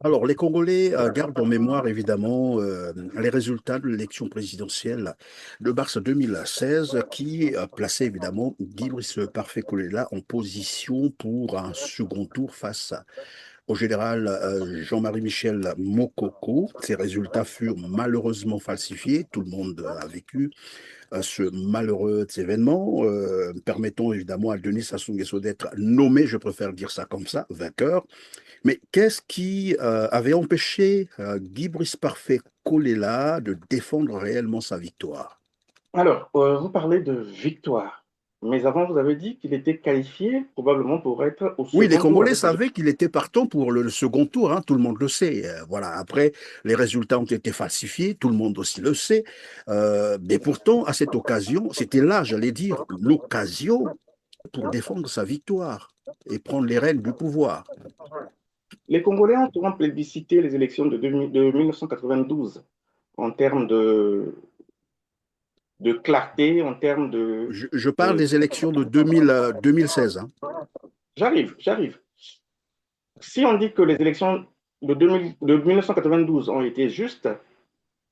Alors, les Congolais gardent en mémoire évidemment les résultats de l'élection présidentielle de mars 2016 qui plaçait évidemment Guy Brice Parfait Kolela en position pour un second tour face au général Jean-Marie Michel Mokoko. Ces résultats furent malheureusement falsifiés. Tout le monde a vécu ce malheureux événement, permettant évidemment à Denis Sassou Nguesso d'être nommé, je préfère dire ça comme ça, vainqueur. Mais qu'est-ce qui avait empêché Guy Brice Parfait Kolela de défendre réellement sa victoire? Alors, vous parlez de victoire, mais avant, vous avez dit qu'il était qualifié probablement pour être au Oui, les second tour Congolais avec le... savaient qu'il était partant pour le second tour, hein, tout le monde le sait. Voilà. Après, les résultats ont été falsifiés, tout le monde aussi le sait. Mais pourtant, à cette occasion, c'était là, j'allais dire, l'occasion pour défendre sa victoire et prendre les rênes du pouvoir. Les Congolais ont souvent plébiscité les élections de 1992 en termes de clarté, en termes Je parle de- des élections de 2000, 2016. Hein. J'arrive. Si on dit que les élections de 1992 ont été justes,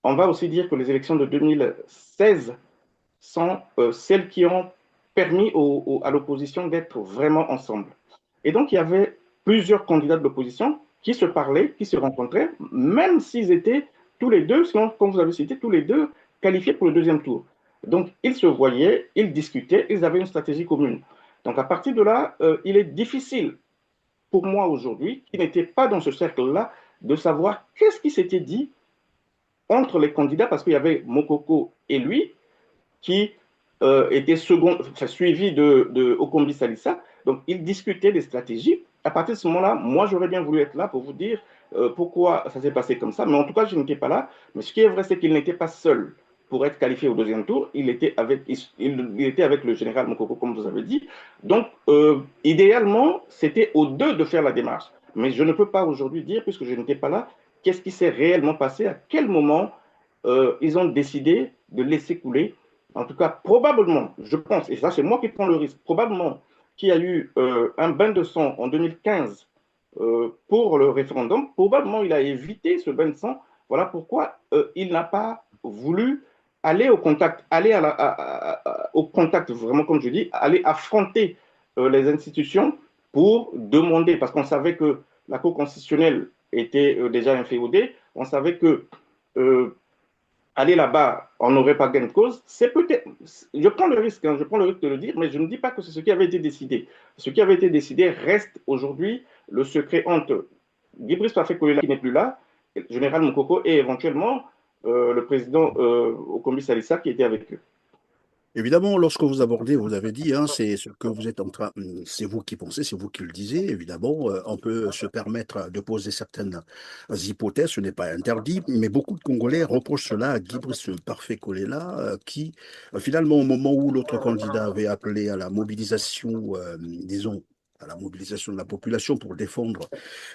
on va aussi dire que les élections de 2016 sont celles qui ont permis à l'opposition d'être vraiment ensemble. Et donc, il y avait plusieurs candidats de l'opposition qui se parlaient, qui se rencontraient, même s'ils étaient tous les deux, sinon, comme vous avez cité, tous les deux qualifiés pour le deuxième tour. Donc, ils se voyaient, ils discutaient, ils avaient une stratégie commune. Donc, à partir de là, il est difficile pour moi aujourd'hui, qui n'était pas dans ce cercle-là, de savoir qu'est-ce qui s'était dit entre les candidats, parce qu'il y avait Mokoko et lui, qui était second, enfin, suivi de Okombi Salissa. Donc, ils discutaient des stratégies. À partir de ce moment-là, moi, j'aurais bien voulu être là pour vous dire pourquoi ça s'est passé comme ça. Mais en tout cas, je n'étais pas là. Mais ce qui est vrai, c'est qu'il n'était pas seul pour être qualifié au deuxième tour. Il était avec le général Mokoko, comme vous avez dit. Donc, idéalement, c'était aux deux de faire la démarche. Mais je ne peux pas aujourd'hui dire, puisque je n'étais pas là, qu'est-ce qui s'est réellement passé, à quel moment ils ont décidé de laisser couler. En tout cas, probablement, je pense, et ça c'est moi qui prends le risque, probablement qu'il y a eu un bain de sang en 2015 pour le référendum, probablement il a évité ce bain de sang. Voilà pourquoi il n'a pas voulu aller au contact, au contact, vraiment comme je dis, aller affronter les institutions pour demander, parce qu'on savait que la Cour constitutionnelle était déjà inféodée, on savait que aller là-bas, on n'aurait pas gain de cause, c'est peut-être, je prends le risque, hein, je prends le risque de le dire, mais je ne dis pas que c'est ce qui avait été décidé. Ce qui avait été décidé reste aujourd'hui le secret entre Guibris Fafé-Kolela qui n'est plus là, le général Mokoko et éventuellement le président Okombi Salissa qui était avec eux. Évidemment, lorsque vous abordez, vous avez dit, hein, c'est ce que vous êtes en train, c'est vous qui pensez, c'est vous qui le disiez. Évidemment, on peut se permettre de poser certaines hypothèses, ce n'est pas interdit, mais beaucoup de Congolais reprochent cela à Guy Brice Parfait Kolela, qui, finalement, au moment où l'autre candidat avait appelé à la mobilisation, disons, à la mobilisation de la population pour défendre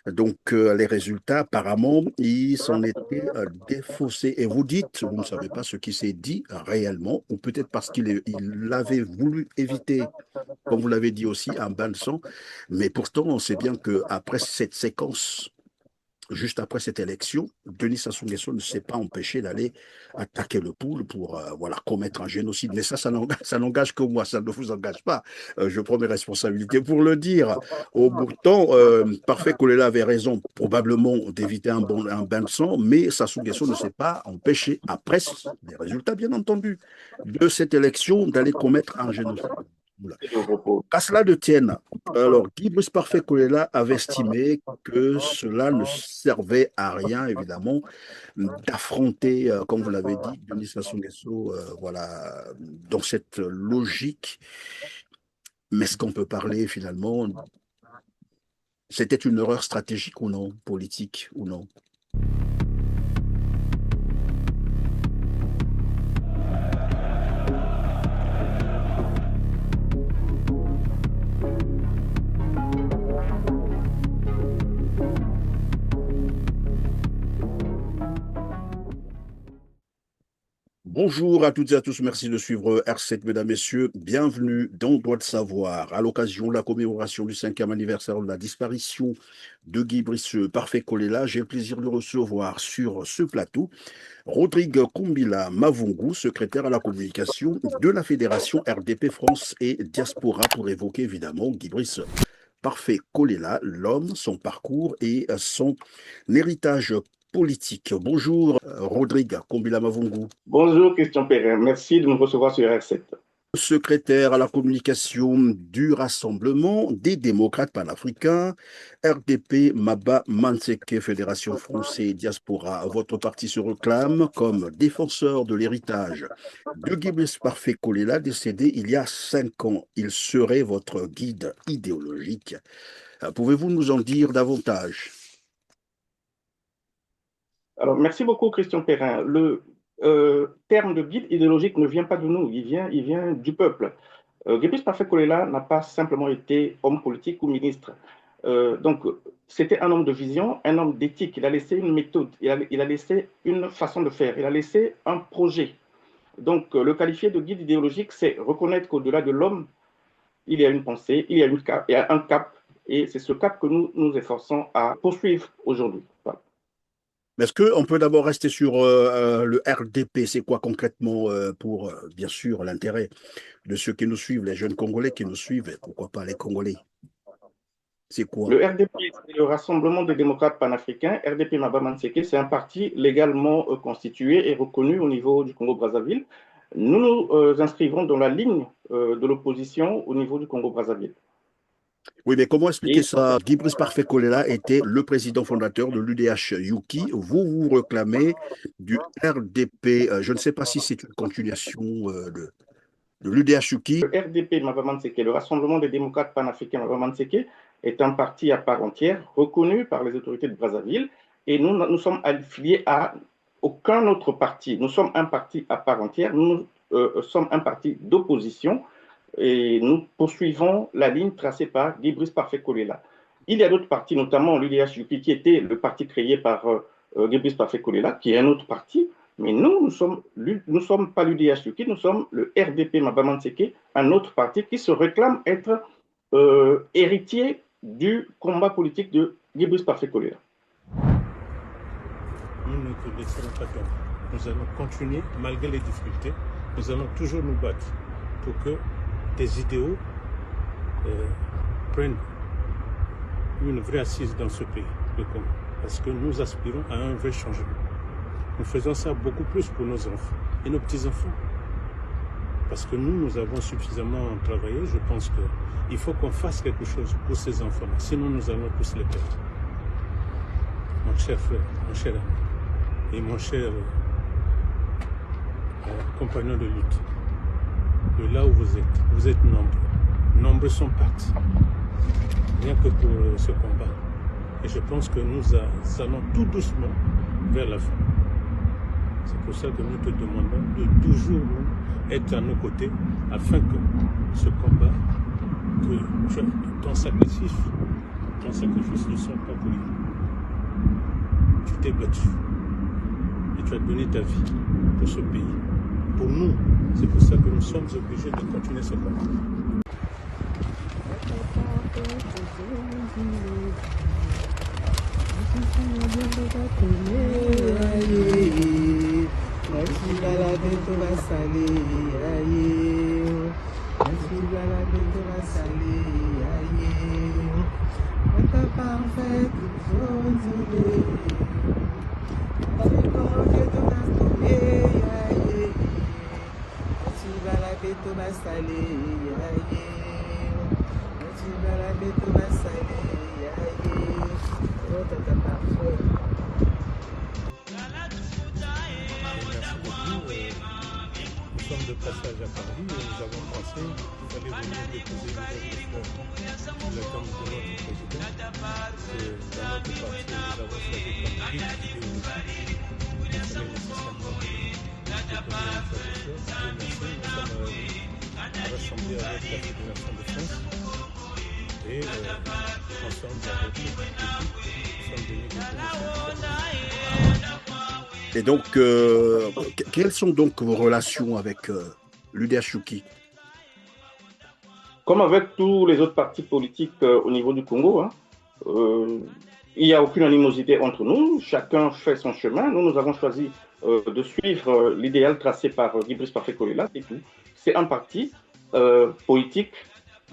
donc, les résultats, apparemment, ils s'en étaient défaussés. Et vous dites, vous ne savez pas ce qui s'est dit réellement, ou peut-être parce il avait voulu éviter, comme vous l'avez dit aussi, un bain de sang. Mais pourtant, on sait bien qu'après cette séquence, juste après cette élection, Denis Sassou Nguesso ne s'est pas empêché d'aller attaquer le pouls pour voilà, commettre un génocide. Mais ça n'engage que moi, ça ne vous engage pas. Je prends mes responsabilités pour le dire. Au bout de temps, Parfait Kolela avait raison probablement d'éviter un bain de sang, mais Sassou Nguesso ne s'est pas empêché, après les résultats bien entendu, de cette élection d'aller commettre un génocide. Voilà. Qu'à cela ne tienne, alors Guy Brice Parfait Kolela avait estimé que cela ne servait à rien, évidemment, d'affronter, comme vous l'avez dit, Denis Sassou Nguesso, voilà, dans cette logique. Mais est-ce qu'on peut parler finalement, c'était une erreur stratégique ou non, politique ou non? Bonjour à toutes et à tous, merci de suivre R7, mesdames, messieurs. Bienvenue dans Droit de savoir. À l'occasion de la commémoration du 5e anniversaire de la disparition de Guy Brice Parfait Kolela, j'ai le plaisir de recevoir sur ce plateau Rodrigue Kumbila Mavungu, secrétaire à la communication de la Fédération RDP France et Diaspora, pour évoquer évidemment Guy Brice Parfait Kolela, l'homme, son parcours et son héritage politique. Bonjour Rodrigue Kumbila Mavungu. Bonjour Christian Perrin, merci de nous recevoir sur R7. Secrétaire à la communication du Rassemblement des démocrates panafricains, RDP Maba Manseke, Fédération française Diaspora. Votre parti se réclame comme défenseur de l'héritage de Guy Brice Parfait Kolela, décédé il y a 5 ans. Il serait votre guide idéologique. Pouvez-vous nous en dire davantage? Alors, merci beaucoup Christian Perrin. Le terme de guide idéologique ne vient pas de nous, il vient du peuple. Guy Brice Parfait Kolela n'a pas simplement été homme politique ou ministre. Donc, c'était un homme de vision, un homme d'éthique. Il a laissé une méthode, il a laissé une façon de faire, il a laissé un projet. Donc, le qualifier de guide idéologique, c'est reconnaître qu'au-delà de l'homme, il y a une pensée, il y a un cap, et c'est ce cap que nous nous efforçons à poursuivre aujourd'hui. Voilà. Est-ce qu'on peut d'abord rester sur le RDP? C'est quoi concrètement pour, bien sûr, l'intérêt de ceux qui nous suivent, les jeunes Congolais qui nous suivent, et pourquoi pas les Congolais? C'est quoi? Le RDP, c'est le Rassemblement des démocrates panafricains. RDP Maba Manseke, c'est un parti légalement constitué et reconnu au niveau du Congo-Brazzaville. Nous nous inscrivons dans la ligne de l'opposition au niveau du Congo-Brazzaville. Oui, mais comment expliquer Et ça? Guy Brice Parfait Kolela était le président fondateur de l'UDH Yuki. Vous vous réclamez du RDP. Je ne sais pas si c'est une continuation de l'UDH Yuki. le RDP Maba Manseke, le Rassemblement des démocrates panafricains Maba Manseke, est un parti à part entière, reconnu par les autorités de Brazzaville, et nous sommes affiliés à aucun autre parti. Nous sommes un parti à part entière, nous sommes un parti d'opposition, et nous poursuivons la ligne tracée par Guy Brice Parfait Kolela. Il y a d'autres partis, notamment l'UDH-UPI, qui était le parti créé par Guy Brice Parfait Kolela, qui est un autre parti, mais nous ne sommes pas l'UDH-UPI, nous sommes le RDP Maba Manseke, un autre parti qui se réclame être héritier du combat politique de Guy Brice Parfait Kolela. Nous ne te laisserons pas tomber. Nous allons continuer, malgré les difficultés, nous allons toujours nous battre pour que tes idéaux prennent une vraie assise dans ce pays, le Congo. Parce que nous aspirons à un vrai changement. Nous faisons ça beaucoup plus pour nos enfants et nos petits-enfants. Parce que nous avons suffisamment travaillé. Je pense qu'il faut qu'on fasse quelque chose pour ces enfants-là. Sinon, nous allons tous les perdre. Mon cher frère, mon cher ami et mon cher compagnon de lutte, de là où vous êtes nombreux. Nombreux sont partis, rien que pour ce combat. Et je pense que nous allons tout doucement vers la fin. C'est pour ça que nous te demandons de toujours être à nos côtés, afin que ce combat, que ton sacrifice ne soit pas pour lui. Tu t'es battu et tu as donné ta vie pour ce pays. Pour nous, c'est pour ça que nous sommes obligés de continuer ce combat. Nous sommes de passage à Paris et nous avons pensé qu'il fallait venir déposer la tombe de notre président. Dans notre parti, nous avons choisi comme guide idéologique. Il fallait nécessairement déposer une tradition. Nous sommes rassemblés avec la Fédération de France et ensemble avec l'équipe, nous sommes venus déposer cette tradition. Et donc, quelles sont donc vos relations avec l'UDH-UKI? Comme avec tous les autres partis politiques au niveau du Congo, hein, euh, il n'y a aucune animosité entre nous. Chacun fait son chemin. Nous avons choisi de suivre l'idéal tracé par Guy-Brice Parfait-Kolela, c'est tout. C'est un parti politique.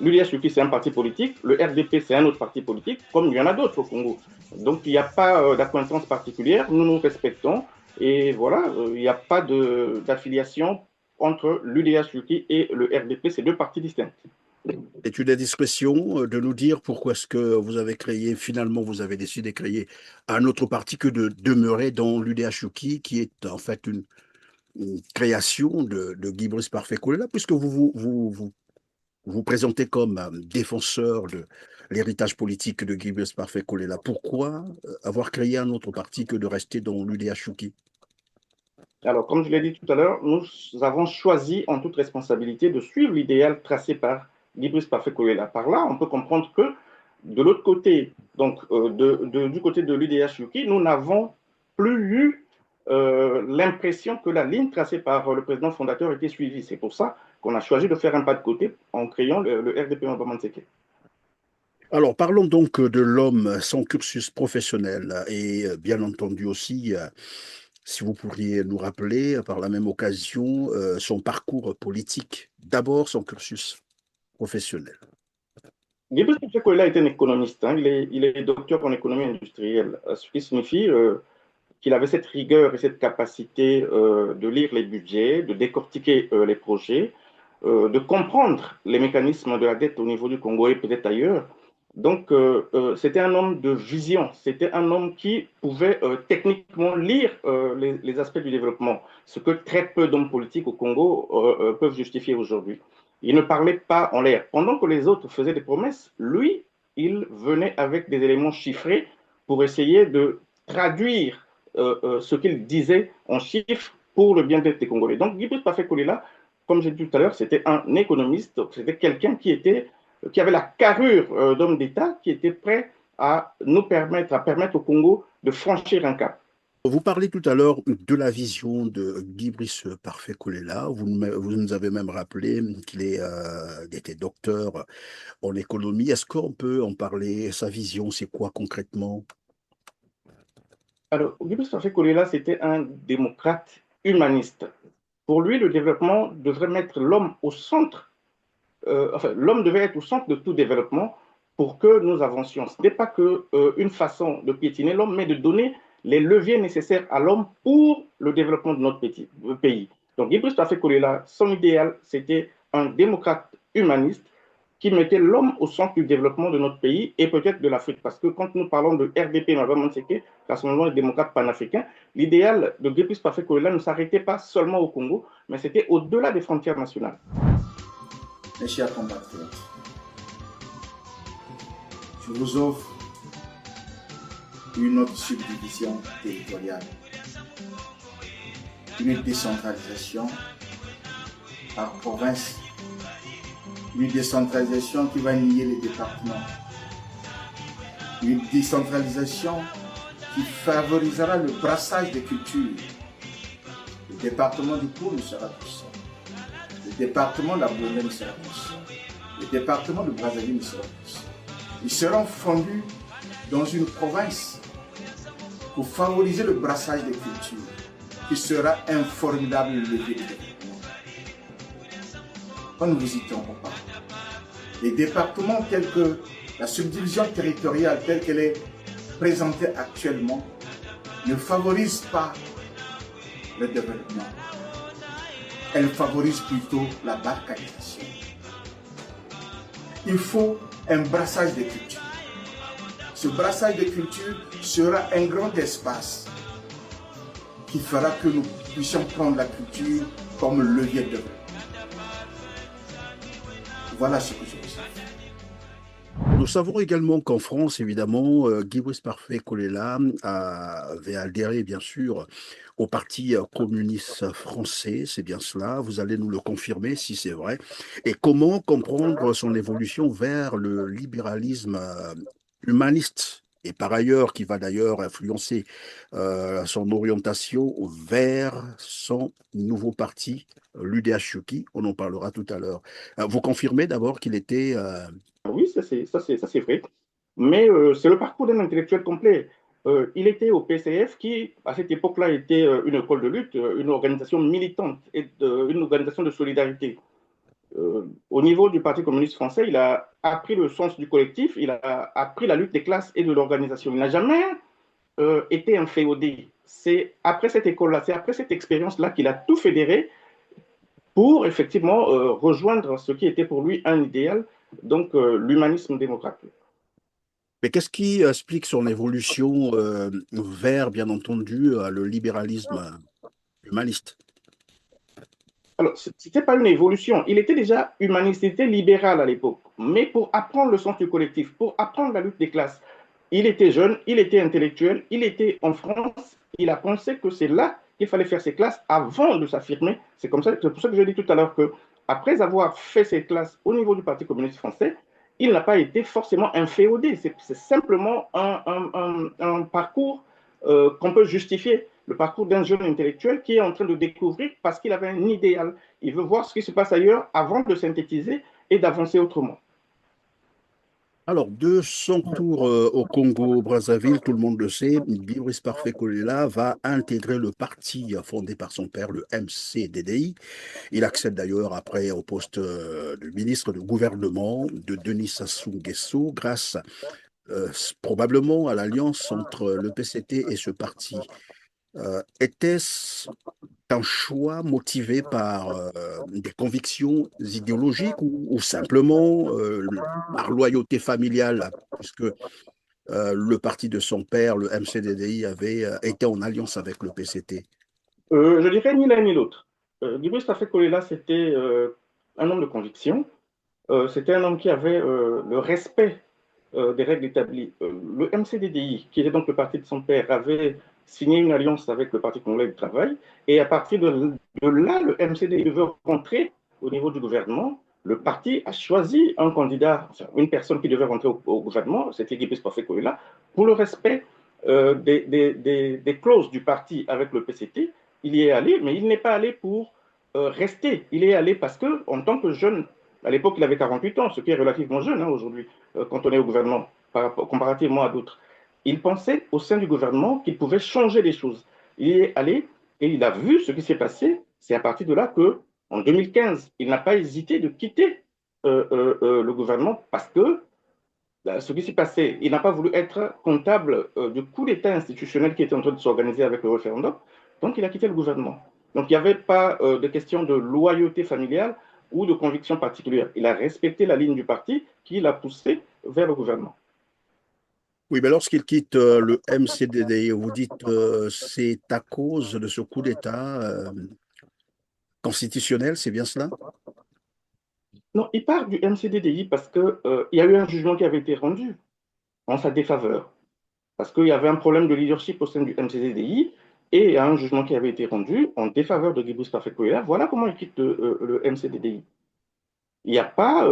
L'UDH-UKI, c'est un parti politique. Le RDP, c'est un autre parti politique, comme il y en a d'autres au Congo. Donc, il n'y a pas d'acquaintance particulière. Nous nous respectons. Et voilà, il n'y a pas d'affiliation entre l'UDH-UKI et le RDP. C'est deux partis distincts. Es-tu la discrétion de nous dire pourquoi est-ce que vous avez créé, finalement, vous avez décidé de créer un autre parti que de demeurer dans l'UDH-UKI, qui est en fait une création de Guy-Brice Parfait-Kolela, puisque vous présentez comme défenseur de l'héritage politique de Guy-Brice Parfait-Kolela. Pourquoi avoir créé un autre parti que de rester dans l'UDH-UKI? Alors, comme je l'ai dit tout à l'heure, nous avons choisi en toute responsabilité de suivre l'idéal tracé par Guy-Brice Parfait-Kolela. Par là, on peut comprendre que de l'autre côté, donc du côté de l'UDH-UKI, nous n'avons plus eu l'impression que la ligne tracée par le président fondateur était suivie. C'est pour ça qu'on a choisi de faire un pas de côté en créant le RDP Mbabanseke. Alors, parlons donc de l'homme sans cursus professionnel et bien entendu aussi, si vous pourriez nous rappeler par la même occasion son parcours politique. D'abord, son cursus professionnel. Guy-Brice Parfait-Kolela est un économiste. Hein. Il est docteur en économie industrielle, ce qui signifie qu'il avait cette rigueur et cette capacité de lire les budgets, de décortiquer les projets, de comprendre les mécanismes de la dette au niveau du Congo et peut-être ailleurs. Donc, c'était un homme de vision, c'était un homme qui pouvait techniquement lire les aspects du développement, ce que très peu d'hommes politiques au Congo peuvent justifier aujourd'hui. Il ne parlait pas en l'air. Pendant que les autres faisaient des promesses, lui, il venait avec des éléments chiffrés pour essayer de traduire ce qu'il disait en chiffres pour le bien-être des Congolais. Donc, Guy Parfait Kolela, comme j'ai dit tout à l'heure, c'était un économiste, c'était quelqu'un qui avait la carrure d'homme d'État, qui était prêt à permettre au Congo de franchir un cap. Vous parlez tout à l'heure de la vision de Guy-Brice Parfait-Kolela. Vous nous avez même rappelé qu'il était docteur en économie. Est-ce qu'on peut en parler? Sa vision, c'est quoi concrètement? Alors, Guy Parfait Kolela, c'était un démocrate humaniste. Pour lui, le développement devrait mettre l'homme au centre. Enfin, l'homme devait être au centre de tout développement pour que nous avancions. Ce n'est pas qu'une façon de piétiner l'homme, mais de donner les leviers nécessaires à l'homme pour le développement de notre pays. Donc, Guy-Brice Parfait-Kolela, son idéal, c'était un démocrate humaniste qui mettait l'homme au centre du développement de notre pays et peut-être de l'Afrique. Parce que quand nous parlons de RDP, Rassemblement des démocrates panafricains, l'idéal de Guy-Brice Parfait-Kolela ne s'arrêtait pas seulement au Congo, mais c'était au-delà des frontières nationales. Mes chers compatriotes, je vous offre une autre subdivision territoriale, une décentralisation par province, une décentralisation qui va nier les départements, une décentralisation qui favorisera le brassage des cultures. Le département du Pôle sera tout seul. Le département de la Bourgogne sera plus. Le département de Brazzaville sera plus. Ils seront fondus dans une province pour favoriser le brassage des cultures, qui sera un formidable levier de développement. On ne vous y trompe pas. Les départements tels que la subdivision territoriale telle qu'elle est présentée actuellement ne favorisent pas le développement. Elle favorise plutôt la balkanisation. Il faut un brassage des cultures. Ce brassage des cultures sera un grand espace qui fera que nous puissions prendre la culture comme levier de développement. Voilà ce que je veux dire. Nous savons également qu'en France, évidemment, Guy-Brice Parfait-Kolela avait adhéré, bien sûr, au Parti communiste français. C'est bien cela. Vous allez nous le confirmer si c'est vrai. Et comment comprendre son évolution vers le libéralisme humaniste et par ailleurs, qui va d'ailleurs influencer son orientation vers son nouveau parti, l'UDH-UKI. On en parlera tout à l'heure. Vous confirmez d'abord qu'il était... Oui, ça c'est vrai. Mais c'est le parcours d'un intellectuel complet. Il était au PCF qui, à cette époque-là, était une école de lutte, une organisation militante et une organisation de solidarité. Au niveau du Parti communiste français, il a appris le sens du collectif, il a appris la lutte des classes et de l'organisation. Il n'a jamais été un féodé. C'est après cette école-là, c'est après cette expérience-là qu'il a tout fédéré pour effectivement rejoindre ce qui était pour lui un idéal, donc l'humanisme démocrate. Mais qu'est-ce qui explique son évolution vers, bien entendu, le libéralisme humaniste? Alors, ce n'était pas une évolution. Il était déjà humaniste, il était libéral à l'époque. Mais pour apprendre le sens du collectif, pour apprendre la lutte des classes, il était jeune, il était intellectuel, il était en France, il a pensé que c'est là qu'il fallait faire ses classes avant de s'affirmer. C'est pour ça que je dis tout à l'heure que après avoir fait ses classes au niveau du Parti communiste français, il n'a pas été forcément un féodé. C'est simplement un parcours qu'on peut justifier, le parcours d'un jeune intellectuel qui est en train de découvrir parce qu'il avait un idéal. Il veut voir ce qui se passe ailleurs avant de synthétiser et d'avancer autrement. Alors, de son tour au Congo-Brazzaville, tout le monde le sait, Bibrice Parfait Kolela va intégrer le parti fondé par son père, le MCDDI. Il accède d'ailleurs après au poste de ministre de gouvernement de Denis Sassou Nguesso grâce probablement à l'alliance entre le PCT et ce parti. Était-ce un choix motivé par des convictions idéologiques ou simplement par loyauté familiale, puisque le parti de son père, le MCDDI, avait été en alliance avec le PCT? Je dirais ni l'un ni l'autre. Guibus Kolela, c'était un homme de conviction. C'était un homme qui avait le respect des règles établies. Le MCDDI, qui était donc le parti de son père, avait signé une alliance avec le Parti congolais du travail. Et à partir de là, le MCDDI devait rentrer au niveau du gouvernement. Le parti a choisi un candidat, enfin, une personne qui devait rentrer au gouvernement, c'était Guibus Kolela, pour le respect des clauses du parti avec le PCT. Il y est allé, mais il n'est pas allé pour rester. Il est allé parce que, en tant que jeune, à l'époque, il avait 48 ans, ce qui est relativement jeune aujourd'hui, quand on est au gouvernement, comparativement à d'autres. Il pensait au sein du gouvernement qu'il pouvait changer les choses. Il y est allé et il a vu ce qui s'est passé. C'est à partir de là que, en 2015, il n'a pas hésité de quitter le gouvernement parce que ce qui s'est passé, il n'a pas voulu être comptable du coup d'État institutionnel qui était en train de s'organiser avec le référendum, donc il a quitté le gouvernement. Donc il n'y avait pas de question de loyauté familiale ou de conviction particulière. Il a respecté la ligne du parti qui l'a poussé vers le gouvernement. Oui, mais lorsqu'il quitte le MCDD, vous dites c'est à cause de ce coup d'État constitutionnel, c'est bien cela? Non, il part du MCDDI parce qu'il y a eu un jugement qui avait été rendu en sa défaveur. Parce qu'il y avait un problème de leadership au sein du MCDDI et il y a un jugement qui avait été rendu en défaveur de Guibus Parfait-Kolela. Voilà comment il quitte le MCDDI. Il n'y a pas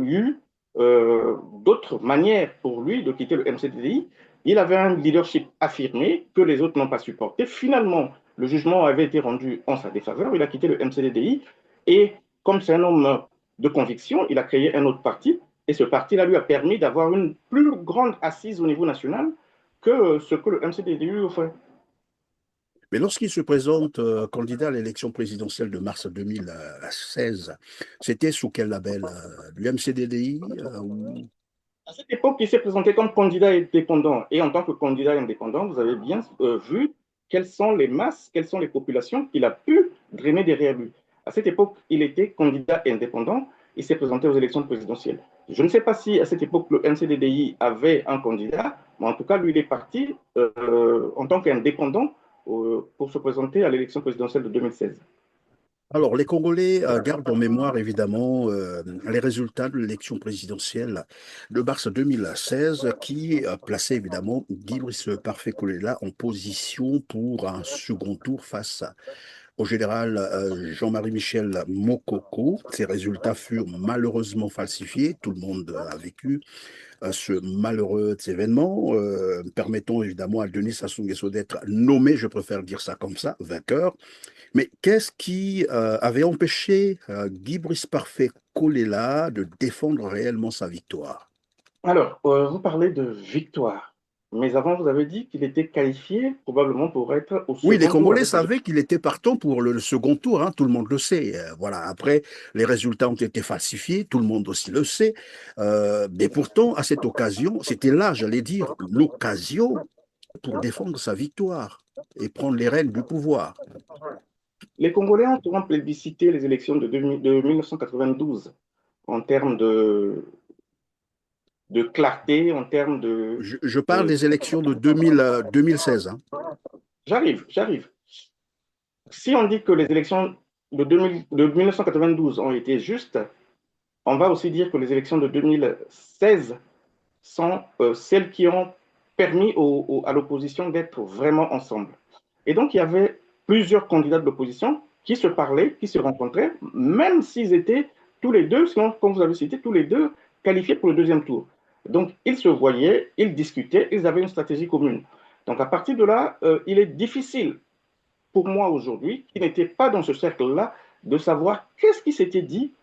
eu d'autre manière pour lui de quitter le MCDDI. Il avait un leadership affirmé que les autres n'ont pas supporté. Finalement, le jugement avait été rendu en sa défaveur. Il a quitté le MCDDI et comme c'est un homme de conviction, il a créé un autre parti et ce parti-là lui a permis d'avoir une plus grande assise au niveau national que ce que le MCDDI offrait. Mais lorsqu'il se présente candidat à l'élection présidentielle de mars 2016, c'était sous quel label? L'UMCDDI ou... À cette époque, il s'est présenté comme candidat indépendant. Et en tant que candidat indépendant, vous avez bien vu quelles sont les masses, quelles sont les populations qu'il a pu drainer derrière lui. À cette époque, il était candidat indépendant. Il s'est présenté aux élections présidentielles. Je ne sais pas si à cette époque, le NCDDI avait un candidat, mais en tout cas, lui, il est parti en tant qu'indépendant pour se présenter à l'élection présidentielle de 2016. Alors, les Congolais gardent en mémoire évidemment les résultats de l'élection présidentielle de mars 2016 qui plaçait évidemment Guy Brice Parfait Kolela en position pour un second tour face au général Jean-Marie Michel Mokoko. Ces résultats furent malheureusement falsifiés. Tout le monde a vécu ce malheureux événement, permettant évidemment à Denis Sassou Nguesso d'être nommé, je préfère dire ça comme ça, vainqueur. Mais qu'est-ce qui avait empêché Guy Brice Parfait Kolela de défendre réellement sa victoire? Alors, vous parlez de victoire, mais avant, vous avez dit qu'il était qualifié probablement pour être au Oui, les second tour Congolais avec les savaient qu'il était partant pour le second tour, hein, tout le monde le sait. Voilà. Après, les résultats ont été falsifiés, tout le monde aussi le sait. Mais pourtant, à cette occasion, c'était là, j'allais dire, l'occasion pour défendre sa victoire et prendre les rênes du pouvoir. Les Congolais ont souvent plébiscité les élections de 1992 en termes de clarté, en termes Je parle de- des élections de 2000, 2016. Hein. J'arrive. Si on dit que les élections de 1992 ont été justes, on va aussi dire que les élections de 2016 sont celles qui ont permis à l'opposition d'être vraiment ensemble. Et donc, il y avait plusieurs candidats de l'opposition qui se parlaient, qui se rencontraient, même s'ils étaient tous les deux, sinon, comme vous avez cité, tous les deux qualifiés pour le deuxième tour. Donc, ils se voyaient, ils discutaient, ils avaient une stratégie commune. Donc, à partir de là, il est difficile pour moi aujourd'hui, qui n'était pas dans ce cercle-là, de savoir qu'est-ce qui s'était dit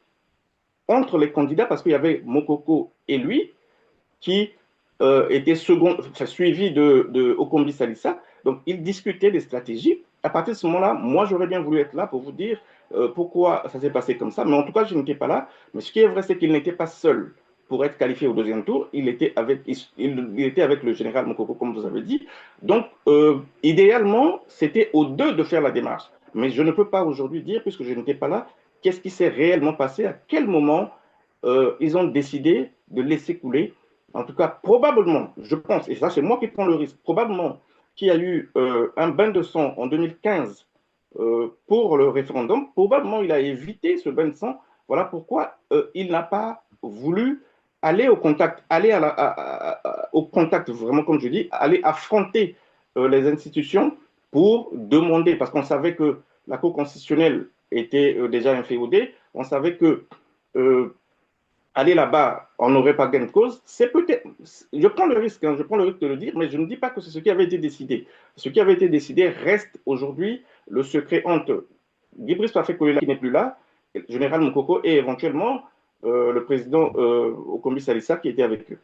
entre les candidats, parce qu'il y avait Mokoko et lui, qui était suivi de Okombi Salissa. Donc, ils discutaient des stratégies. À partir de ce moment-là, moi, j'aurais bien voulu être là pour vous dire pourquoi ça s'est passé comme ça. Mais en tout cas, je n'étais pas là. Mais ce qui est vrai, c'est qu'il n'était pas seul pour être qualifié au deuxième tour. Il était avec le général Mokoko, comme vous avez dit. Donc, idéalement, c'était aux deux de faire la démarche. Mais je ne peux pas aujourd'hui dire, puisque je n'étais pas là, qu'est-ce qui s'est réellement passé, à quel moment ils ont décidé de laisser couler. En tout cas, probablement, je pense, et ça c'est moi qui prends le risque, probablement qu'il y a eu un bain de sang en 2015 pour le référendum. Probablement il a évité ce bain de sang. Voilà pourquoi il n'a pas voulu aller au contact, au contact vraiment, comme je dis, aller affronter les institutions pour demander, parce qu'on savait que la Cour constitutionnelle était déjà inféodée, on savait que aller là-bas, on n'aurait pas gain de cause, c'est peut-être, je prends le risque, je prends le risque de le dire, mais je ne dis pas que c'est ce qui avait été décidé. Ce qui avait été décidé reste aujourd'hui le secret entre Guy-Brice Parfait Kolela, qui n'est plus là, le général Mokoko, et éventuellement le président Okombi Salissa qui était avec eux.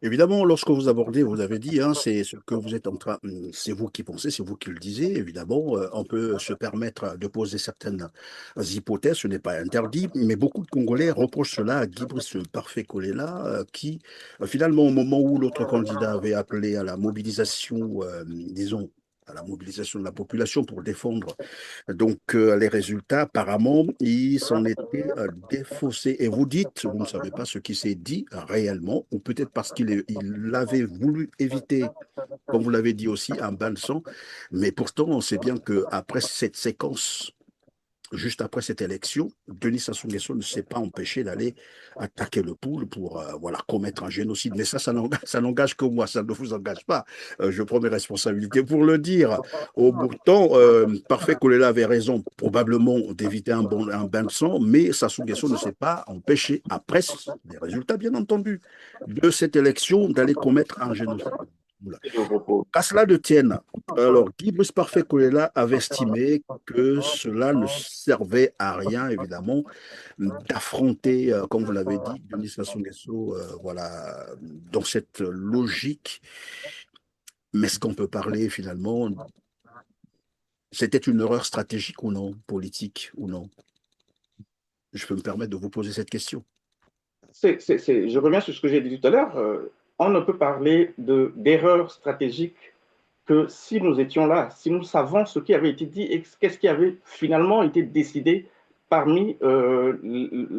Évidemment, lorsque vous abordez, vous avez dit, hein, c'est ce que vous êtes en train, c'est vous qui pensez, c'est vous qui le disiez. Évidemment, on peut se permettre de poser certaines hypothèses, ce n'est pas interdit, mais beaucoup de Congolais reprochent cela à Guy Brice Parfait Kolela, qui, finalement, au moment où l'autre candidat avait appelé à la mobilisation, disons, à la mobilisation de la population pour défendre donc, les résultats, apparemment, ils s'en étaient défaussés. Et vous dites, vous ne savez pas ce qui s'est dit réellement, ou peut-être parce il avait voulu éviter, comme vous l'avez dit aussi, un bain de sang. Mais pourtant, on sait bien qu'après cette séquence, juste après cette élection, Denis Sassou Nguesso ne s'est pas empêché d'aller attaquer le pouls pour voilà, commettre un génocide. Mais ça n'engage que moi, ça ne vous engage pas. Je prends mes responsabilités pour le dire. Pourtant, Parfait Kolela avait raison, probablement d'éviter un bain de sang, mais Sassou Nguesso ne s'est pas empêché, après les résultats, bien entendu, de cette élection, d'aller commettre un génocide. Voilà. Qu'à cela ne tienne, alors Guy Brice Parfait Kolela avait estimé que cela ne servait à rien, évidemment, d'affronter, comme vous l'avez dit, Denis Sassou Nguesso, voilà, dans cette logique. Mais est-ce qu'on peut parler finalement, c'était une erreur stratégique ou non, politique ou non? Je peux me permettre de vous poser cette question. Je reviens sur ce que j'ai dit tout à l'heure. On ne peut parler d'erreur stratégique que si nous étions là, si nous savons ce qui avait été dit et qu'est-ce qui avait finalement été décidé parmi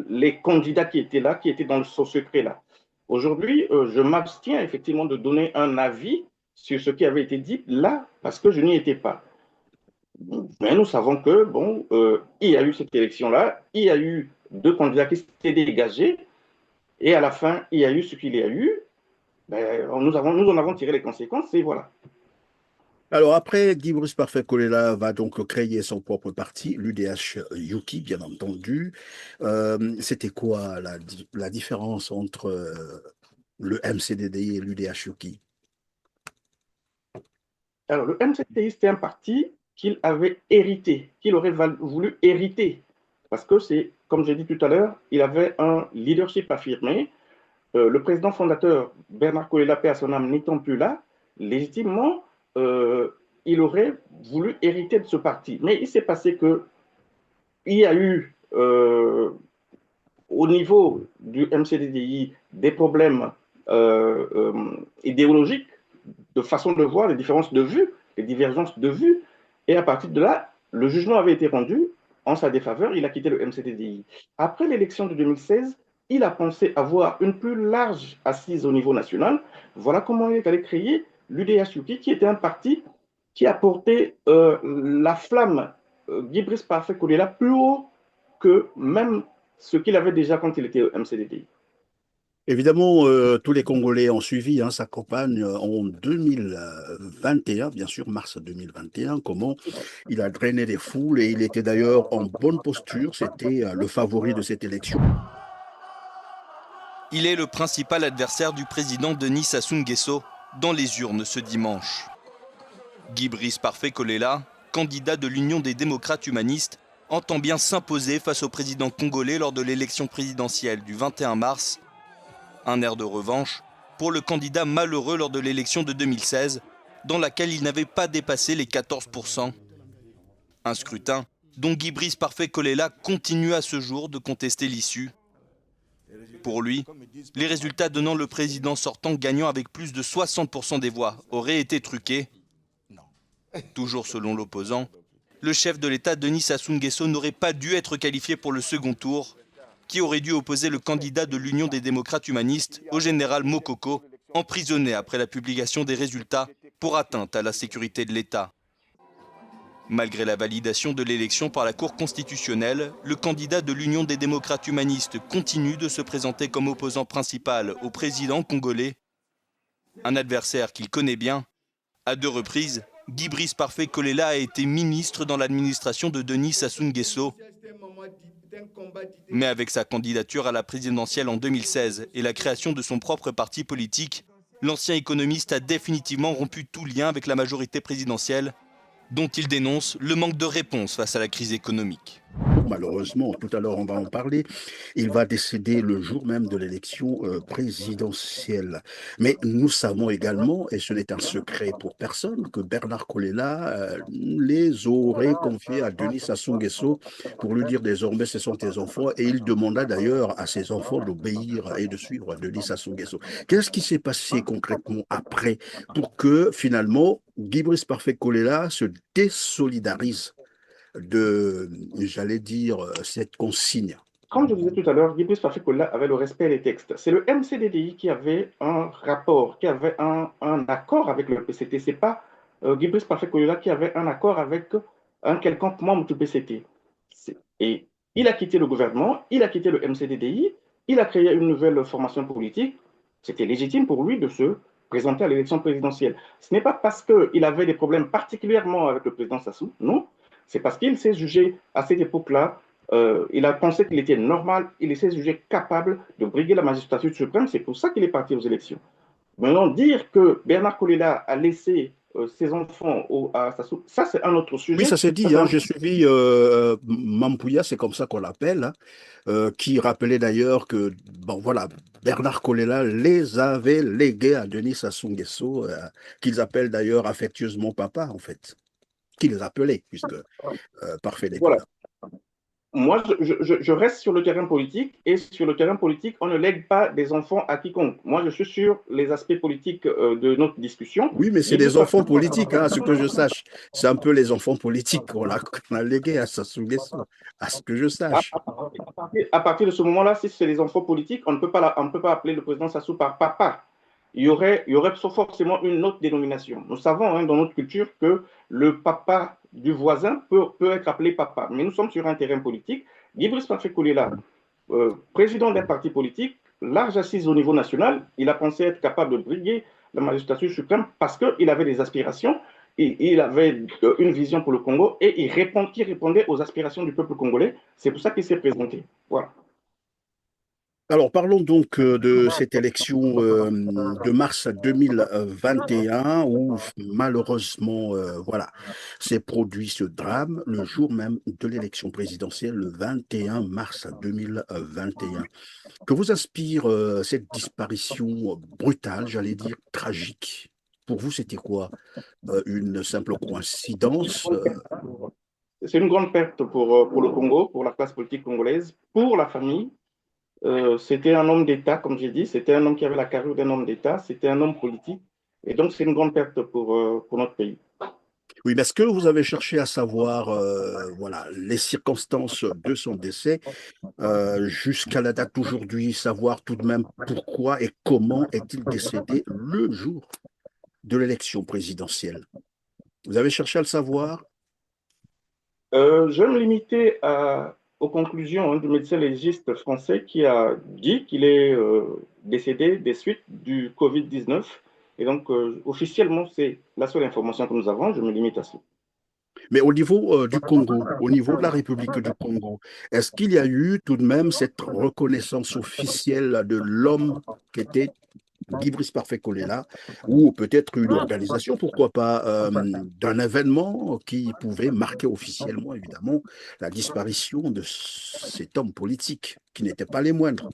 les candidats qui étaient là, qui étaient dans ce secret-là. Aujourd'hui, je m'abstiens effectivement de donner un avis sur ce qui avait été dit là, parce que je n'y étais pas. Mais nous savons que, bon, il y a eu cette élection-là, il y a eu deux candidats qui s'étaient dégagés, et à la fin, il y a eu ce qu'il y a eu. Ben, nous en avons tiré les conséquences, et voilà. Alors après, Guy Brice Parfait Kolela va donc créer son propre parti, l'UDH Yuki, bien entendu. C'était quoi la différence entre le MCDDI et l'UDH Yuki? Alors, le MCDI, c'était un parti qu'il avait hérité, qu'il aurait voulu hériter. Parce que c'est, comme j'ai dit tout à l'heure, il avait un leadership affirmé. Le président fondateur, Bernard Kolela, paix à son âme, n'étant plus là, légitimement, euh, il aurait voulu hériter de ce parti. Mais il s'est passé qu'il y a eu, au niveau du MCDDI, des problèmes idéologiques, de façon de voir, les différences de vue, les divergences de vue. Et à partir de là, le jugement avait été rendu en sa défaveur. Il a quitté le MCDDI. Après l'élection de 2016, il a pensé avoir une plus large assise au niveau national. Voilà comment il est allé créer l'UDH-UPI, qui était un parti qui a porté la flamme Guy Brice Parfait Kolela plus haut que même ce qu'il avait déjà quand il était au MCDDI. Évidemment, tous les Congolais ont suivi sa campagne en 2021, bien sûr, mars 2021, comment il a drainé les foules et il était d'ailleurs en bonne posture. C'était le favori de cette élection. Il est le principal adversaire du président Denis Sassou Nguesso dans les urnes ce dimanche. Guy Brice Parfait Kolela, candidat de l'Union des démocrates humanistes, entend bien s'imposer face au président congolais lors de l'élection présidentielle du 21 mars. Un air de revanche pour le candidat malheureux lors de l'élection de 2016, dans laquelle il n'avait pas dépassé les 14%. Un scrutin dont Guy Brice Parfait Kolela continue à ce jour de contester l'issue. Pour lui, les résultats donnant le président sortant gagnant avec plus de 60% des voix auraient été truqués. Toujours selon l'opposant, le chef de l'État Denis Sassou Nguesso n'aurait pas dû être qualifié pour le second tour, qui aurait dû opposer le candidat de l'Union des démocrates humanistes au général Mokoko, emprisonné après la publication des résultats pour atteinte à la sécurité de l'État. Malgré la validation de l'élection par la Cour constitutionnelle, le candidat de l'Union des démocrates humanistes continue de se présenter comme opposant principal au président congolais, un adversaire qu'il connaît bien. À 2 reprises, Guy Brice Parfait Kolela a été ministre dans l'administration de Denis Sassou Nguesso. Mais avec sa candidature à la présidentielle en 2016 et la création de son propre parti politique, l'ancien économiste a définitivement rompu tout lien avec la majorité présidentielle, dont il dénonce le manque de réponse face à la crise économique. Malheureusement, tout à l'heure on va en parler, il va décéder le jour même de l'élection présidentielle. Mais nous savons également, et ce n'est un secret pour personne, que Bernard Kolela les aurait confiés à Denis Sassou Nguesso pour lui dire désormais ce sont tes enfants, et il demanda d'ailleurs à ses enfants d'obéir et de suivre Denis Sassou Nguesso. Qu'est-ce qui s'est passé concrètement après pour que finalement Guy Brice Parfait Kolela se désolidarise de, j'allais dire, cette consigne? Comme je vous disais tout à l'heure, Guy Brice Parfait Kolela avait le respect des textes. C'est le MCDDI qui avait un rapport, qui avait un accord avec le PCT. Ce n'est pas Guy Brice Parfait Kolela qui avait un accord avec un quelconque membre du PCT. Et il a quitté le gouvernement, il a quitté le MCDDI, il a créé une nouvelle formation politique. C'était légitime pour lui de se présenter à l'élection présidentielle. Ce n'est pas parce qu'il avait des problèmes particulièrement avec le président Sassou, non. C'est parce qu'il s'est jugé à cette époque-là, il a pensé qu'il était normal, il s'est jugé capable de briguer la magistrature suprême, c'est pour ça qu'il est parti aux élections. Maintenant, dire que Bernard Kolela a laissé ses enfants à Sassou, ça c'est un autre sujet. Oui, ça s'est dit, j'ai suivi Mampouya, c'est comme ça qu'on l'appelle, qui rappelait d'ailleurs que, bon voilà, Bernard Kolela les avait légués à Denis Sassou Nguesso, qu'ils appellent d'ailleurs affectueusement papa, en fait. Qui les appelait, puisque Parfait n'est voilà. pas là. Moi, je reste sur le terrain politique, et sur le terrain politique, on ne lègue pas des enfants à quiconque. Moi, je suis sur les aspects politiques de notre discussion. Oui, mais c'est des enfants politiques, à ce que je sache. C'est un peu les enfants politiques qu'on a légués à Sassou Nguesso, à ce que je sache. À partir de ce moment-là, si c'est les enfants politiques, on ne peut pas appeler le président Sassou par papa. Il y aurait forcément une autre dénomination. Nous savons dans notre culture que le papa du voisin peut être appelé papa. Mais nous sommes sur un terrain politique. Guy Brice Parfait Kolela, président d'un parti politique, large assise au niveau national, il a pensé être capable de briguer la magistrature suprême parce qu'il avait des aspirations. il avait une vision pour le Congo et qui répondait aux aspirations du peuple congolais. C'est pour ça qu'il s'est présenté. Voilà. Alors, parlons donc de cette élection de mars 2021 où malheureusement, voilà, s'est produit ce drame le jour même de l'élection présidentielle, le 21 mars 2021. Que vous inspire cette disparition brutale, j'allais dire tragique? Pour vous, c'était quoi? Une simple coïncidence? C'est une grande perte pour le Congo, pour la classe politique congolaise, pour la famille. C'était un homme d'État, comme j'ai dit, c'était un homme qui avait la carrure d'un homme d'État, c'était un homme politique. Et donc, c'est une grande perte pour notre pays. Oui, mais est-ce que vous avez cherché à savoir voilà, les circonstances de son décès jusqu'à la date d'aujourd'hui, savoir tout de même pourquoi et comment est-il décédé le jour de l'élection présidentielle? Vous avez cherché à le savoir? Je vais me limiter aux conclusions du médecin légiste français qui a dit qu'il est décédé des suites du Covid-19. Et donc, officiellement, c'est la seule information que nous avons. Je me limite à ça. Mais au niveau du Congo, au niveau de la République du Congo, est-ce qu'il y a eu tout de même cette reconnaissance officielle de l'homme qui était Guy Brice Parfait Kolela, ou peut-être une organisation, pourquoi pas, d'un événement qui pouvait marquer officiellement, évidemment, la disparition de cet homme politique, qui n'était pas les moindres?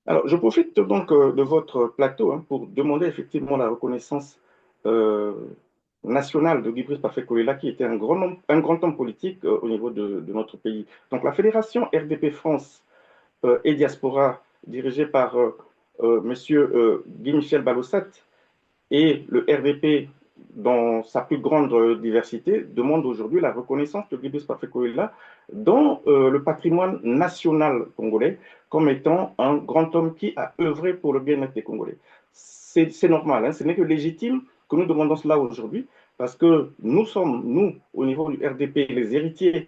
Alors, je profite donc de votre plateau pour demander effectivement la reconnaissance euh, nationale de Guy Brice Parfait Kolela, qui était un grand homme politique au niveau de notre pays. Donc, la Fédération RDP France et Diaspora, dirigée par Monsieur Guy-Michel Balossat, et le RDP, dans sa plus grande diversité, demande aujourd'hui la reconnaissance de Guy Brice Parfait Kolela dans le patrimoine national congolais comme étant un grand homme qui a œuvré pour le bien-être des Congolais. C'est normal, hein, ce n'est que légitime que nous demandons cela aujourd'hui, parce que nous sommes, nous, au niveau du RDP, les héritiers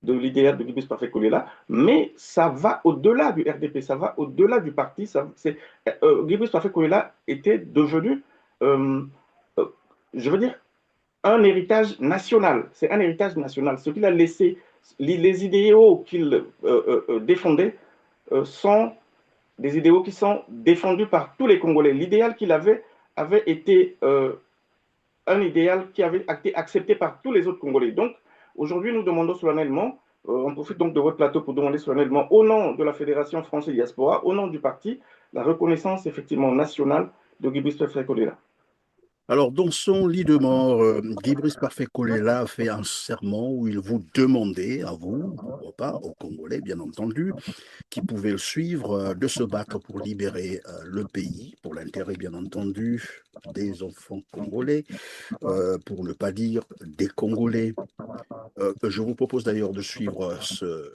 de l'idéal de Guy Brice Parfait Kolela, mais ça va au-delà du RDP, ça va au-delà du parti. Guy Brice Parfait Kolela était devenu, je veux dire, un héritage national. C'est un héritage national. Ce qu'il a laissé, les idéaux qu'il défendait sont des idéaux qui sont défendus par tous les Congolais. L'idéal qu'il avait été un idéal qui avait été accepté par tous les autres Congolais. Donc, aujourd'hui, nous demandons solennellement, on profite donc de votre plateau pour demander solennellement, au nom de la Fédération France et Diaspora, au nom du parti, la reconnaissance effectivement nationale de Guy Brice Parfait Kolela. Alors, dans son lit de mort, Guy Brice Parfait Kolela a fait un serment où il vous demandait, à vous, pourquoi pas, aux Congolais, bien entendu, qui pouvaient le suivre, de se battre pour libérer le pays, pour l'intérêt, bien entendu, des enfants congolais, pour ne pas dire des Congolais. Je vous propose d'ailleurs de suivre ce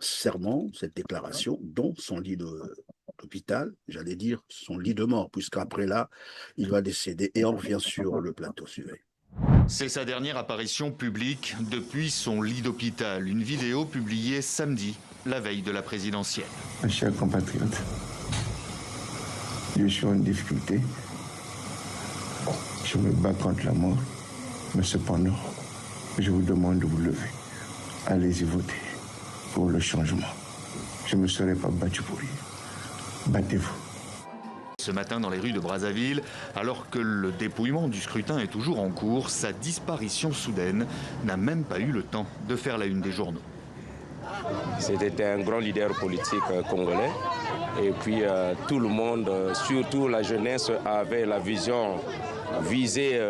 serment, cette déclaration, dans son lit d'hôpital, j'allais dire son lit de mort, puisqu'après là, il va décéder et on revient sur le plateau suivant. C'est sa dernière apparition publique depuis son lit d'hôpital. Une vidéo publiée samedi, la veille de la présidentielle. Mes chers compatriotes, je suis en difficulté. Je me bats contre la mort, mais cependant, je vous demande de vous lever. Allez-y voter pour le changement. Je ne me serai pas battu pour rien. Battez-vous. Ce matin dans les rues de Brazzaville, alors que le dépouillement du scrutin est toujours en cours, sa disparition soudaine n'a même pas eu le temps de faire la une des journaux. C'était un grand leader politique congolais. Et puis tout le monde, surtout la jeunesse, avait la vision visée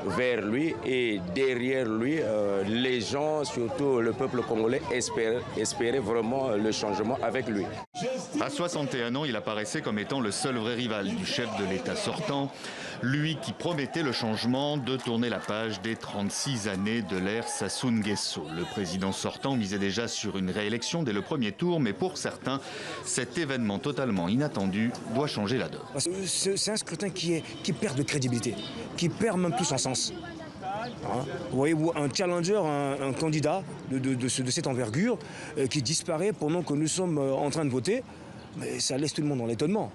vers lui. Et derrière lui, les gens, surtout le peuple congolais, espéraient vraiment le changement avec lui. À 61 ans, il apparaissait comme étant le seul vrai rival du chef de l'État sortant. Lui qui promettait le changement de tourner la page des 36 années de l'ère Sassou Nguesso. Le président sortant misait déjà sur une réélection dès le premier tour, mais pour certains, cet événement totalement inattendu doit changer la donne. C'est un scrutin qui perd de crédibilité, qui perd même tout son sens. Hein, vous voyez, un challenger, un candidat de cette envergure qui disparaît pendant que nous sommes en train de voter, mais ça laisse tout le monde dans l'étonnement.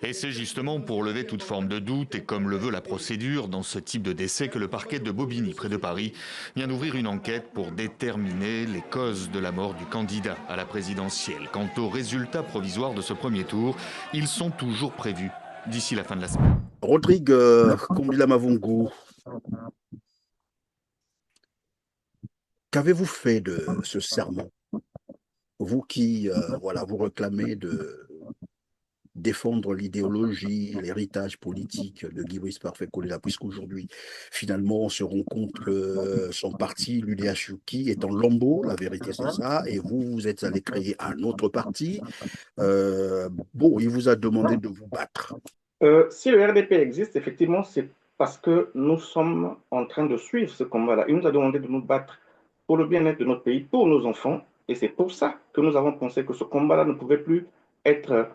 Et c'est justement pour lever toute forme de doute et comme le veut la procédure dans ce type de décès que le parquet de Bobigny, près de Paris, vient d'ouvrir une enquête pour déterminer les causes de la mort du candidat à la présidentielle. Quant aux résultats provisoires de ce premier tour, ils sont toujours prévus d'ici la fin de la semaine. Rodrigue Kombila Mavungu, qu'avez-vous fait de ce serment? Vous qui, voilà, vous réclamez de défendre l'idéologie, l'héritage politique de Guy Brice Parfait Kolela, puisqu'aujourd'hui, finalement, on se rend compte que son parti, l'UDH-UKI, est en lambeaux, la vérité c'est ça, et vous, vous êtes allé créer un autre parti. Bon, il vous a demandé de vous battre. Si le RDP existe, effectivement, c'est parce que nous sommes en train de suivre ce combat-là. Il nous a demandé de nous battre pour le bien-être de notre pays, pour nos enfants, et c'est pour ça que nous avons pensé que ce combat-là ne pouvait plus être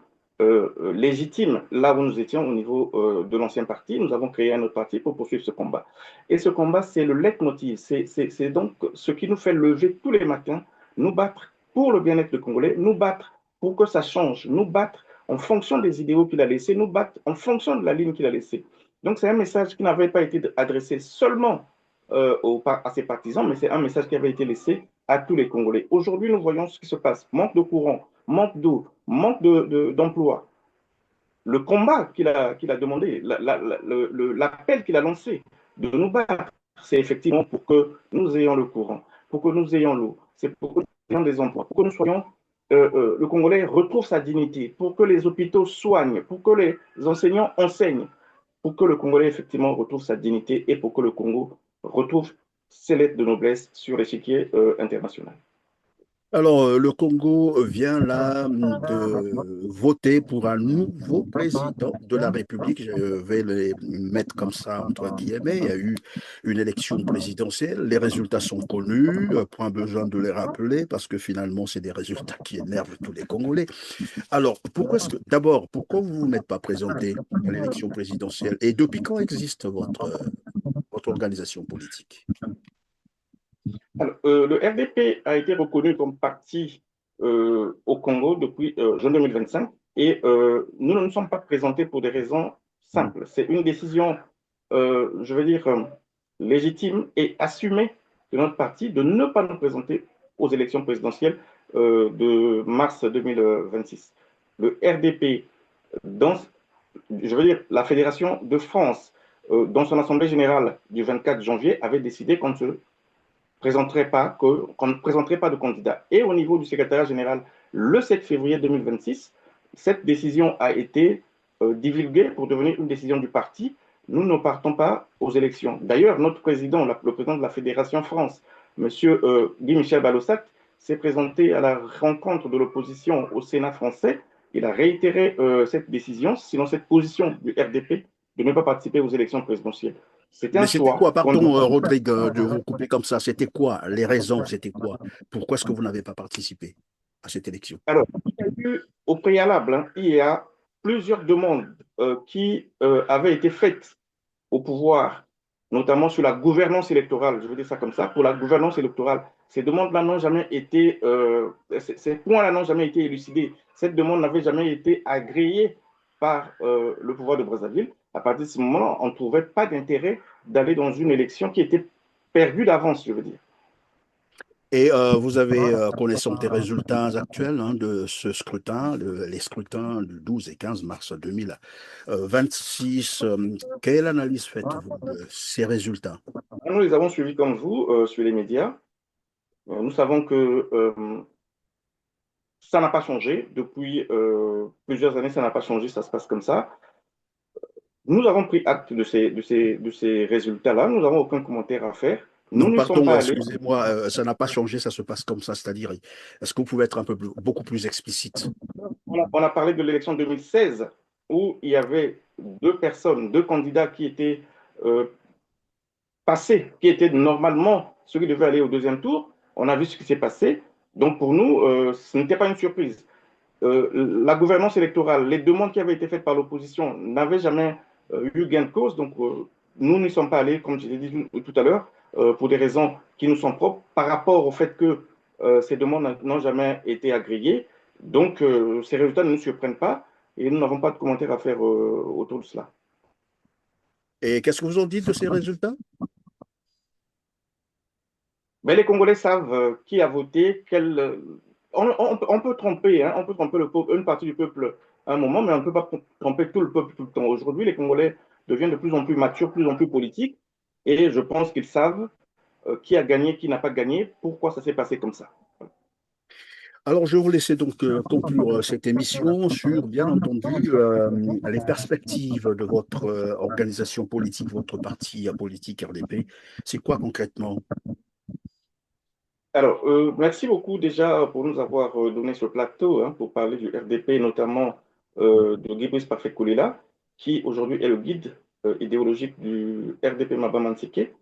légitime là où nous étions au niveau de l'ancien parti. Nous avons créé un autre parti pour poursuivre ce combat. Et ce combat, c'est le leitmotiv, c'est donc ce qui nous fait lever tous les matins, nous battre pour le bien-être des Congolais, nous battre pour que ça change, nous battre en fonction des idéaux qu'il a laissés, nous battre en fonction de la ligne qu'il a laissée. Donc c'est un message qui n'avait pas été adressé seulement à ses partisans, mais c'est un message qui avait été laissé à tous les Congolais. Aujourd'hui, nous voyons ce qui se passe. Manque de courant, manque d'eau, manque d'emploi. Le combat qu'il a demandé, l'appel qu'il a lancé de nous battre, c'est effectivement pour que nous ayons le courant, pour que nous ayons l'eau, c'est pour que nous ayons des emplois, pour que nous soyons le Congolais retrouve sa dignité, pour que les hôpitaux soignent, pour que les enseignants enseignent, pour que le Congolais effectivement retrouve sa dignité et pour que le Congo retrouve ses lettres de noblesse sur l'échiquier international. Alors, le Congo vient là de voter pour un nouveau président de la République. Je vais les mettre comme ça entre guillemets. Il y a eu une élection présidentielle. Les résultats sont connus. Point besoin de les rappeler parce que finalement, c'est des résultats qui énervent tous les Congolais. Alors, d'abord, pourquoi vous ne vous n'êtes pas présenté à l'élection présidentielle? Et depuis quand existe votre organisation politique? Alors, le RDP a été reconnu comme parti au Congo depuis juin 2025 et nous ne nous sommes pas présentés pour des raisons simples. C'est une décision, je veux dire, légitime et assumée de notre parti de ne pas nous présenter aux élections présidentielles de mars 2026. Le RDP, je veux dire, la Fédération de France, dans son assemblée générale du 24 janvier, avait décidé qu'on ne présenterait pas de candidat. Et au niveau du secrétariat général, le 7 février 2026, cette décision a été divulguée pour devenir une décision du parti. Nous ne partons pas aux élections. D'ailleurs, notre président, le président de la Fédération France, M. Guy-Michel Balossat, s'est présenté à la rencontre de l'opposition au Sénat français. Il a réitéré cette décision, sinon cette position du RDP de ne pas participer aux élections présidentielles. Mais c'était quoi, pardon, Rodrigue, de vous couper comme ça, c'était quoi les raisons, c'était quoi? Pourquoi est-ce que vous n'avez pas participé à cette élection? Alors, il y a eu au préalable, il y a plusieurs demandes qui avaient été faites au pouvoir, notamment sur la gouvernance électorale, je veux dire ça comme ça, pour la gouvernance électorale. Ces demandes-là n'ont jamais été, ces points-là n'ont jamais été élucidés. Cette demande n'avait jamais été agréée par le pouvoir de Brazzaville. À partir de ce moment-là, on ne trouvait pas d'intérêt d'aller dans une élection qui était perdue d'avance, je veux dire. Et vous avez connaissance des résultats actuels de ce scrutin, les scrutins du 12 et 15 mars 2026. Quelle analyse faites-vous de ces résultats? Nous les avons suivis comme vous sur les médias. Nous savons que ça n'a pas changé. Depuis plusieurs années, ça n'a pas changé, ça se passe comme ça. Nous avons pris acte de ces résultats-là. Nous n'avons aucun commentaire à faire. Non, pardon, excusez-moi, ça n'a pas changé, ça se passe comme ça. C'est-à-dire, est-ce que vous pouvez être beaucoup plus explicite? On a parlé de l'élection 2016 où il y avait deux candidats qui étaient passés, qui étaient normalement ceux qui devaient aller au deuxième tour. On a vu ce qui s'est passé. Donc pour nous, ce n'était pas une surprise. La gouvernance électorale, les demandes qui avaient été faites par l'opposition n'avaient jamais eu gain de cause. Donc, nous n'y sommes pas allés, comme je l'ai dit tout à l'heure, pour des raisons qui nous sont propres, par rapport au fait que ces demandes n'ont jamais été agrégées. Donc, ces résultats ne nous surprennent pas. et nous n'avons pas de commentaires à faire autour de cela. Et qu'est-ce que vous en dites de ces résultats? Mais les Congolais savent qui a voté, on peut tromper, hein, on peut tromper une partie du peuple à un moment, mais on ne peut pas tromper tout le peuple tout le temps. Aujourd'hui, les Congolais deviennent de plus en plus matures, de plus en plus politiques, et je pense qu'ils savent qui a gagné, qui n'a pas gagné, pourquoi ça s'est passé comme ça. Alors, je vais vous laisser donc conclure cette émission sur, bien entendu, les perspectives de votre organisation politique, votre parti politique RDP. C'est quoi concrètement? Alors, merci beaucoup déjà pour nous avoir donné ce plateau hein, pour parler du RDP, notamment de Guy-Brice Parfait Kolela, qui aujourd'hui est le guide idéologique du RDP Maba-Manseke.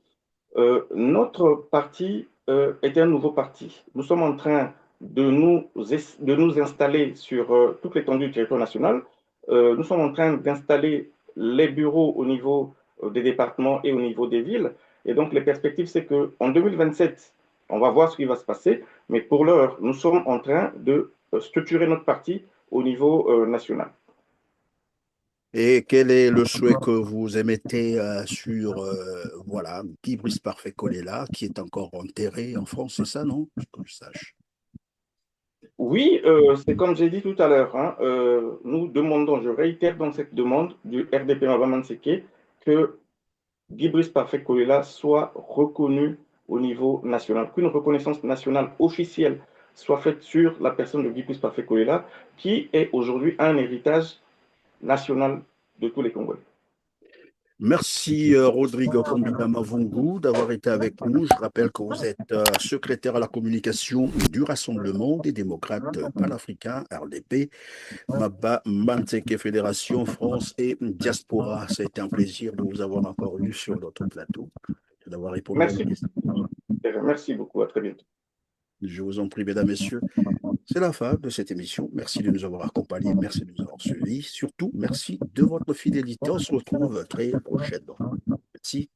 Notre parti est un nouveau parti. Nous sommes en train de nous installer sur toute l'étendue du territoire national. Nous sommes en train d'installer les bureaux au niveau des départements et au niveau des villes. Et donc, les perspectives, c'est qu'en 2027, on va voir ce qui va se passer. Mais pour l'heure, nous sommes en train de structurer notre parti au niveau national. Et quel est le souhait que vous émettez sur, voilà, Guy-Brice Parfait Kolela, qui est encore enterré en France, c'est ça, non? Que je sache. Oui, c'est comme j'ai dit tout à l'heure, hein, nous demandons, je réitère dans cette demande du RDP Maba-Manseke, que Guy-Brice Parfait Kolela soit reconnu au niveau national, qu'une reconnaissance nationale officielle soit faite sur la personne de Guy-Brice Parfait Kolela, qui est aujourd'hui un héritage national de tous les Congolais. Merci Rodrigo Kambina Mavungu d'avoir été avec nous. Je rappelle que vous êtes secrétaire à la communication du Rassemblement des démocrates panafricains, RDP, Maba Manseke Fédération France et Diaspora. Ça a été un plaisir de vous avoir encore eu sur notre plateau, d'avoir répondu à nos questions. Merci beaucoup, à très bientôt. Je vous en prie, mesdames, messieurs. C'est la fin de cette émission. Merci de nous avoir accompagnés. Merci de nous avoir suivis. Surtout, merci de votre fidélité. On se retrouve très prochainement. Merci.